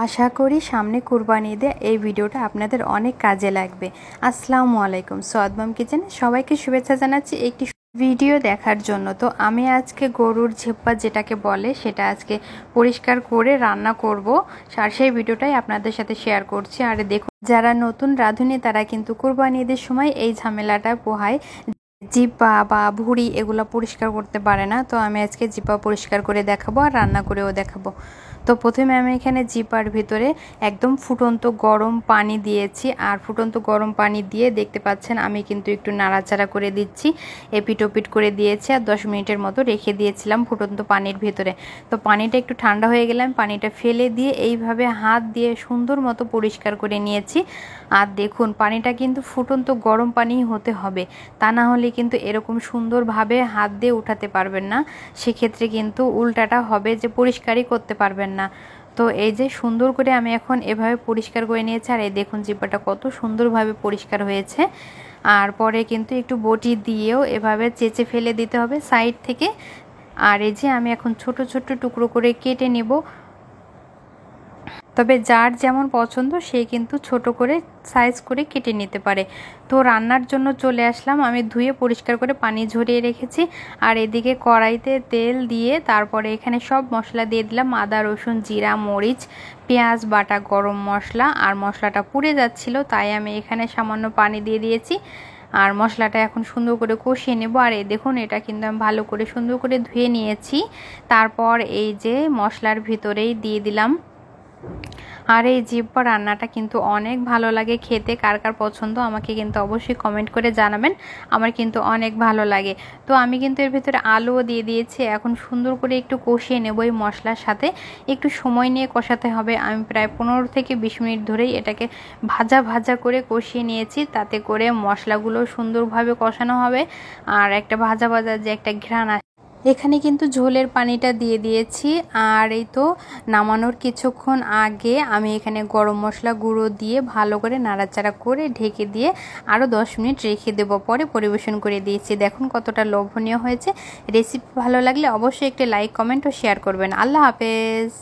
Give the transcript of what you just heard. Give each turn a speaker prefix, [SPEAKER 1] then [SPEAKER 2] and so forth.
[SPEAKER 1] আশা করি সামনে কুরবানি ঈদে এই ভিডিওটা আপনাদের অনেক কাজে লাগবে। আসসালামু আলাইকুম, সোয়াদমাম কিচেনে সবাইকে শুভেচ্ছা জানাচ্ছি একটি ভিডিও দেখার জন্য। তো আমি আজকে গরুর ঝেপ্পা যেটাকে বলে সেটা আজকে পরিষ্কার করে রান্না করব, আর সেই ভিডিওটাই আপনাদের সাথে শেয়ার করছি। আর দেখুন, যারা নতুন রাঁধুনি তারা কিন্তু কুরবানি ঈদের সময় এই ঝামেলাটা পোহায়, জিব্বা বা ভুঁড়ি এগুলো পরিষ্কার করতে পারে না। তো আমি আজকে জিব্বা পরিষ্কার করে দেখাবো আর রান্না করেও দেখাবো। তো প্রথমে আমি এখানে জিব্বার ভিতরে একদম ফুটন্ত গরম পানি দিয়েছি, আর ফুটন্ত গরম পানি দিয়ে দেখতে পাচ্ছেন আমি কিন্তু একটু নাড়াচাড়া করে দিচ্ছি, এপিট ওপিট করে দিয়েছি, আর 10 মিনিটের মতো রেখে দিয়েছিলাম ফুটন্ত পানির ভিতরে। তো পানিটা একটু ঠান্ডা হয়ে গেলাম, পানিটা ফেলে দিয়ে এইভাবে হাত দিয়ে সুন্দর মতো পরিষ্কার করে নিয়েছি। আর দেখুন, পানিটা কিন্তু ফুটন্ত গরম পানি হতে হবে, তা না হলে কিন্তু এরকম সুন্দরভাবে হাত দিয়ে উঠাতে পারবেন না, সেক্ষেত্রে কিন্তু উল্টাটা হবে যে পরিষ্কারই করতে পারবেন না। তো এই যে সুন্দর করে আমি এখন এভাবে পরিষ্কার করে নিয়েছি, আর এই দেখুন জিব্বাটা কত সুন্দরভাবে পরিষ্কার হয়েছে। আর পরে কিন্তু একটু বটি দিয়েও এভাবে চেঁচে ফেলে দিতে হবে সাইড থেকে। আর এই যে আমি এখন ছোট ছোট টুকরো করে কেটে নেব, তবে যার যেমন পছন্দ সে কিন্তু ছোট করে সাইজ করে কেটে নিতে পারে। তো রান্নার জন্য চলে আসলাম, আমি ধুয়ে পরিষ্কার করে পানি ঝরিয়ে রেখেছি। আর এদিকে কড়াইতে তেল দিয়ে তারপরে এখানে সব মশলা দিয়ে দিলাম, আদা রসুন জিরা মরিচ পেঁয়াজ বাটা গরম মশলা। আর মশলাটা পুড়ে যাচ্ছিল, তাই আমি এখানে সামান্য পানি দিয়ে দিয়েছি। আর মশলাটা এখন সুন্দর করে কষিয়ে নেব। আর এই দেখুন, এটা কিন্তু আমি ভালো করে সুন্দর করে ধুয়ে নিয়েছি। তারপর এই যে মশলার ভিতরেই দিয়ে দিলাম। আর এই জিব্বা রান্নাটা কিন্তু অনেক ভালো লাগে খেতে, কার কার পছন্দ আমাকে কিন্তু অবশ্যই কমেন্ট করে জানাবেন, আমার কিন্তু অনেক ভালো লাগে। তো আমি কিন্তু এর ভিতরে আলুও দিয়ে দিয়েছি, এখন সুন্দর করে একটু কষিয়ে নেব এই মশলার সাথে, একটু সময় নিয়ে কষাতে হবে। আমি প্রায় 15 থেকে 20 মিনিট ধরেই এটাকে ভাজা ভাজা করে কষিয়ে নিয়েছি, তাতে করে মশলাগুলো সুন্দরভাবে কষানো হবে আর একটা ভাজা ভাজা যে একটা ঘ্রাণ। এখানে কিন্তু ঝোলের পানিটা দিয়ে দিয়েছি। আর এই তো নামানোর কিছুক্ষণ আগে আমি এখানে গরম মশলা গুঁড়ো দিয়ে ভালো করে নাড়াচাড়া করে ঢেকে দিয়ে আরও 10 মিনিট রেখে দেব, পরে পরিবেশন করে দিয়েছি। দেখুন কতটা লোভনীয় হয়েছে। রেসিপি ভালো লাগলে অবশ্যই একটি লাইক কমেন্ট ও শেয়ার করবেন। আল্লাহ হাফেজ।